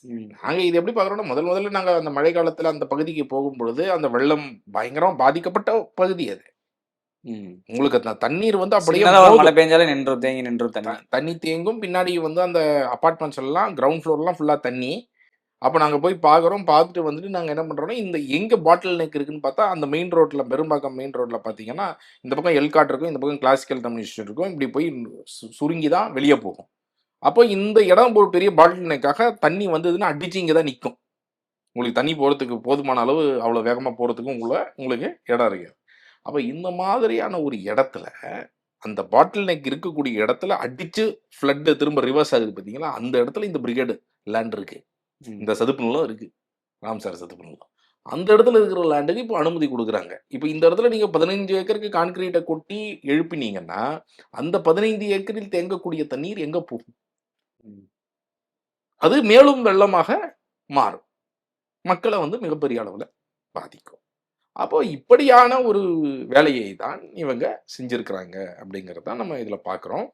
ம். நாங்க இது எப்படி பார்க்குறோம்னா, முதல்ல நாங்க அந்த மழை காலத்துல அந்த பகுதிக்கு போகும்பொழுது, அந்த வெள்ளம் பயங்கரமா பாதிக்கப்பட்ட பகுதி அது. ம். உங்களுக்கு அந்த தண்ணீர் வந்து அப்படியே சின்னதா ஒரு மழை மோதும். பெஞ்சாலே நின்றும், தேங்கி நின்றும் தண்ணி. தண்ணி தேங்கும். பின்னாடி வந்து அந்த அபார்ட்மெண்ட்ஸ் எல்லாம் கிரவுண்ட் ஃப்ளோர்லாம் ஃபுல்லா தண்ணி. அப்ப நாங்க போய் பார்க்குறோம். பார்த்துட்டு வந்துட்டு நாங்க என்ன பண்றோம்னா, இந்த எங்க பாட்டில் நெக் இருக்குன்னு பார்த்தா, அந்த மெயின் ரோட்ல பெரும்பாக்கம் மெயின் ரோட்ல பார்த்தீங்கன்னா, இந்த பக்கம் எல்காட் இருக்கும். இந்த பக்கம் கிளாசிக்கல் தமிழ் இன்ஸ்டிடியூட் இருக்கும். இப்படி போய் சுருங்கி தான் வெளிய போகும். அப்போ இந்த இடம் ஒரு பெரிய பாட்டில் நெக்காக தண்ணி வந்ததுன்னா அடிச்சு இங்க தான் நிக்கும். உங்களுக்கு தண்ணி போறதுக்கு போதுமான அளவு அவ்வளோ வேகமா போறதுக்கும் உங்களுக்கு இடம் இருக்கு. அப்ப இந்த மாதிரியான ஒரு இடத்துல, அந்த பாட்டில் நெக் இருக்கக்கூடிய இடத்துல அடிச்சு ஃப்ளட் திரும்ப ரிவர்ஸ் ஆகுது பார்த்தீங்களா? அந்த இடத்துல இந்த பிரிகேடு லேண்ட் இருக்கு. ம். இந்த சதுப்பு நிலம் இருக்கு. ராம்சார் சதுப்பு நிலம். அந்த இடத்துல இருக்கிற லேண்டுக்கு இப்போ அனுமதி குடுக்குறாங்க. இப்ப இந்த இடத்துல நீங்க 15 ஏக்கருக்கு கான்கிரீட்ட கொட்டி எழுப்பினீங்கன்னா, அந்த 15 ஏக்கரில் தேங்கக்கூடிய தண்ணீர் எங்க போகும்? ம். அது மேலும் வெள்ளமாக மாறும். மக்கள வந்து மிகப்பெரிய அளவுல பாதிக்கும். அப்போ இப்படியான ஒரு வேலையை தான் இவங்க செஞ்சிருக்கிறாங்க அப்படிங்கிறத நம்ம இதுல பார்க்குறோம்.